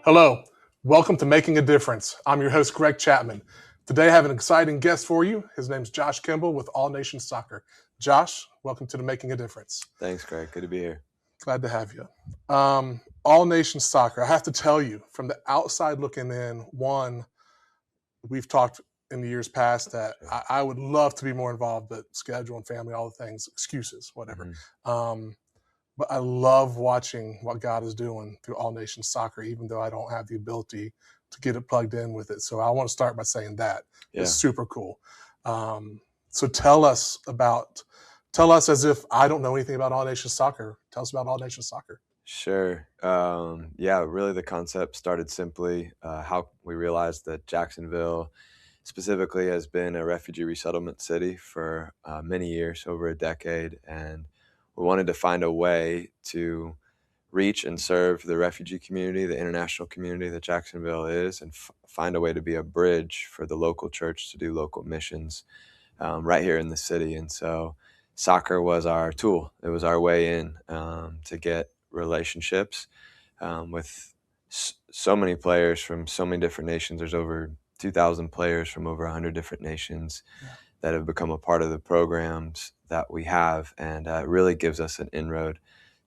Hello, welcome to Making a Difference. I'm your host, Greg Chapman. Today I have an exciting guest for you. His name's Josh Kimball with All Nation Soccer. Josh, welcome to the Making a Difference. Thanks, Greg. Good to be here. Glad to have you. All Nation Soccer, I have to tell you, from the outside looking in, one, we've talked in the years past that I would love to be more involved, but schedule and family, all the things, excuses, whatever. But I love watching what God is doing through All Nation Soccer, even though I don't have the ability to get it plugged in with it. So I want to start by saying that it's super cool. So tell us as if I don't know anything about All Nation Soccer. Tell us about All Nation Soccer. Sure. Really the concept started simply how we realized that Jacksonville specifically has been a refugee resettlement city for many years, over a decade, and we wanted to find a way to reach and serve the refugee community, the international community that Jacksonville is, and find a way to be a bridge for the local church to do local missions right here in the city. And so soccer was our tool. It was our way in to get relationships with so many players from so many different nations. There's over 2,000 players from over 100 different nations that have become a part of the programs that we have, and it really gives us an inroad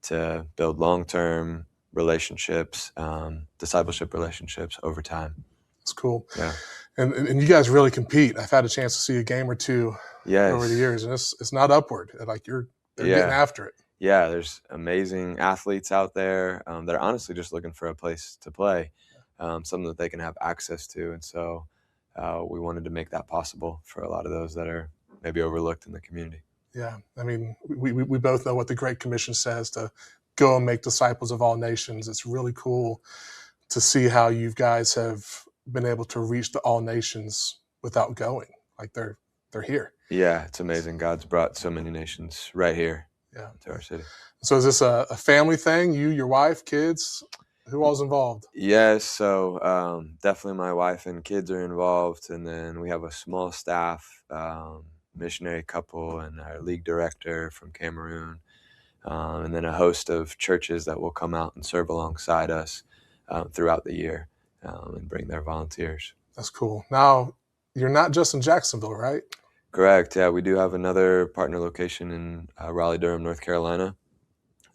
to build long-term relationships, discipleship relationships over time. It's cool. Yeah. And you guys really compete. I've had a chance to see a game or two over the years, and it's not upward. Like they're getting after it. Yeah, there's amazing athletes out there that are honestly just looking for a place to play, something that they can have access to. And so we wanted to make that possible for a lot of those that are maybe overlooked in the community. Yeah, I mean, we both know what the Great Commission says, to go and make disciples of all nations. It's really cool to see how you guys have been able to reach the all nations without going. Like they're here. Yeah, it's amazing. God's brought so many nations right here to our city. So is this a family thing? You, your wife, kids? Who all's involved? Yes, so definitely my wife and kids are involved, and then we have a small staff, missionary couple, and our league director from Cameroon, and then a host of churches that will come out and serve alongside us throughout the year and bring their volunteers. That's cool. Now, you're not just in Jacksonville, right? Correct. Yeah, we do have another partner location in Raleigh-Durham, North Carolina,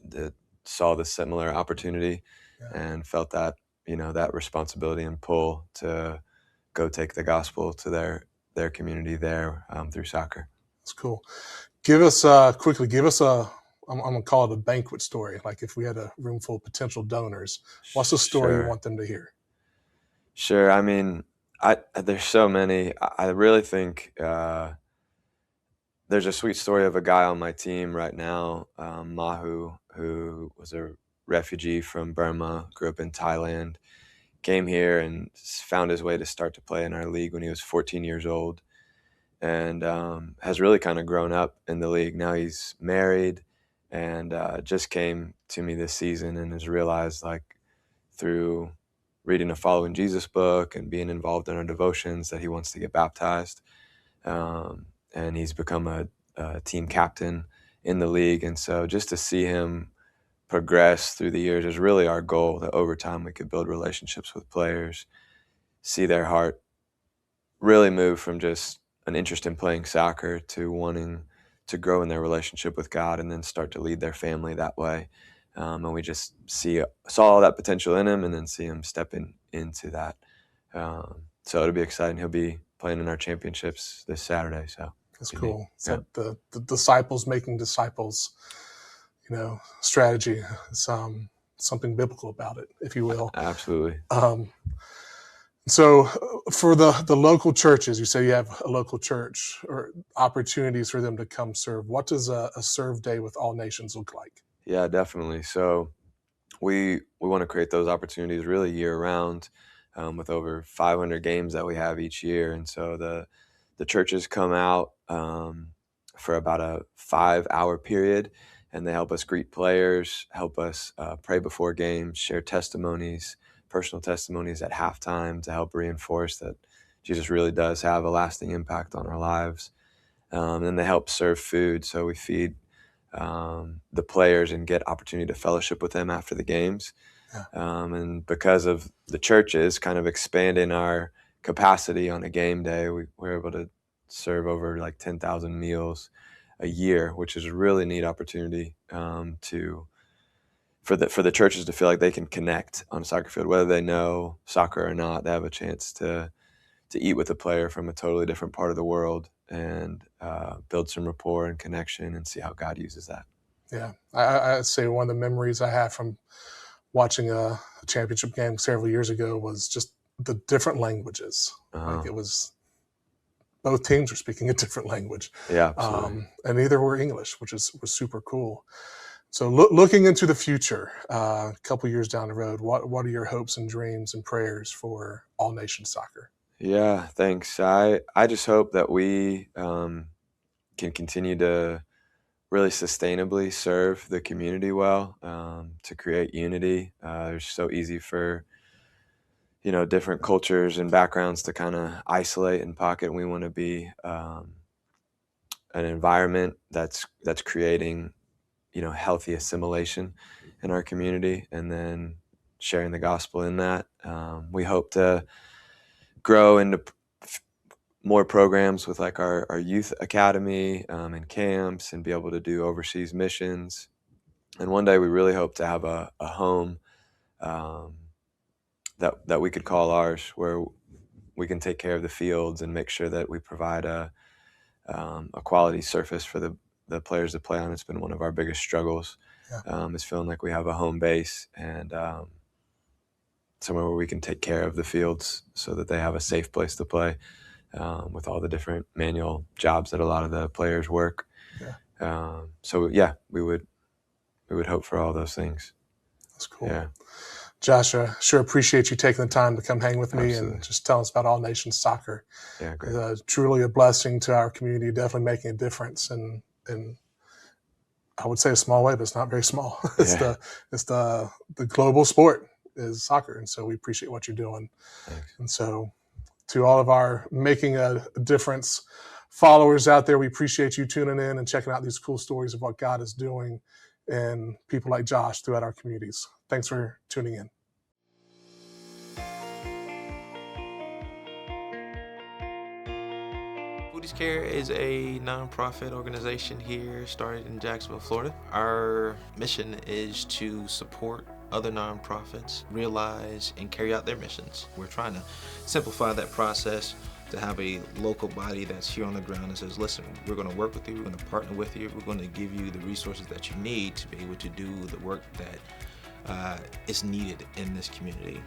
that saw the similar opportunity and felt that, that responsibility and pull to go take the gospel to their community there through soccer. That's cool. Give us quickly, I'm going to call it a banquet story. Like if we had a room full of potential donors, what's the story you want them to hear? Sure. I mean, there's so many. I really think there's a sweet story of a guy on my team right now, Mahu, who was a refugee from Burma, grew up in Thailand, came here and found his way to start to play in our league when he was 14 years old, and has really kind of grown up in the league. Now he's married and just came to me this season and has realized, like, through reading a Following Jesus book and being involved in our devotions, that he wants to get baptized. And he's become a team captain in the league. And so just to see him progress through the years is really our goal, that over time we could build relationships with players, see their heart really move from just an interest in playing soccer to wanting to grow in their relationship with God and then start to lead their family that way. And we just saw all that potential in him and then see him stepping into that. So it'll be exciting. He'll be playing in our championships this Saturday. So that's cool. So the disciples making disciples, strategy. Something biblical about it, if you will. Absolutely. So for the local churches, you say you have a local church, or opportunities for them to come serve. What does a serve day with all nations look like? Yeah, definitely. So we want to create those opportunities really year round, with over 500 games that we have each year. And so the churches come out for about a 5-hour period, and they help us greet players, help us pray before games, share testimonies, personal testimonies at halftime to help reinforce that Jesus really does have a lasting impact on our lives. And they help serve food. So we feed the players and get opportunity to fellowship with them after the games. Yeah. And because of the churches kind of expanding our capacity on a game day, we're able to serve over like 10,000 meals a year, which is a really neat opportunity for the churches to feel like they can connect on a soccer field, whether they know soccer or not. They have a chance to eat with a player from a totally different part of the world and build some rapport and connection and see how God uses that. Yeah, I'd say one of the memories I have from watching a championship game several years ago was just the different languages. Like it was both teams were speaking a different language, Yeah, absolutely. and neither were English, which was super cool. So looking into the future, a couple years down the road, what are your hopes and dreams and prayers for All Nation Soccer? Yeah, thanks. I just hope that we can continue to really sustainably serve the community well, to create unity. It's so easy for different cultures and backgrounds to kind of isolate and pocket. We want to be an environment that's creating healthy assimilation in our community, and then sharing the gospel in that. We hope to grow into more programs with like our youth academy and camps, and be able to do overseas missions. And one day we really hope to have a home um, that we could call ours, where we can take care of the fields and make sure that we provide a quality surface for the players to play on. It's been one of our biggest struggles, is feeling like we have a home base and somewhere where we can take care of the fields so that they have a safe place to play, with all the different manual jobs that a lot of the players work. So yeah, we would hope for all those things. That's cool. Yeah. Josh, sure appreciate you taking the time to come hang with me. Absolutely. And just tell us about All Nations Soccer. Yeah, great. Truly a blessing to our community, definitely making a difference. And I would say a small way, but it's not very small. It's the global sport is soccer. And so we appreciate what you're doing. Thanks. And so to all of our making a difference followers out there, we appreciate you tuning in and checking out these cool stories of what God is doing and people like Josh throughout our communities. Thanks for tuning in. Foodies Care is a nonprofit organization here started in Jacksonville, Florida. Our mission is to support other nonprofits realize and carry out their missions. We're trying to simplify that process to have a local body that's here on the ground and says, listen, we're going to work with you, we're going to partner with you, we're going to give you the resources that you need to be able to do the work that is needed in this community.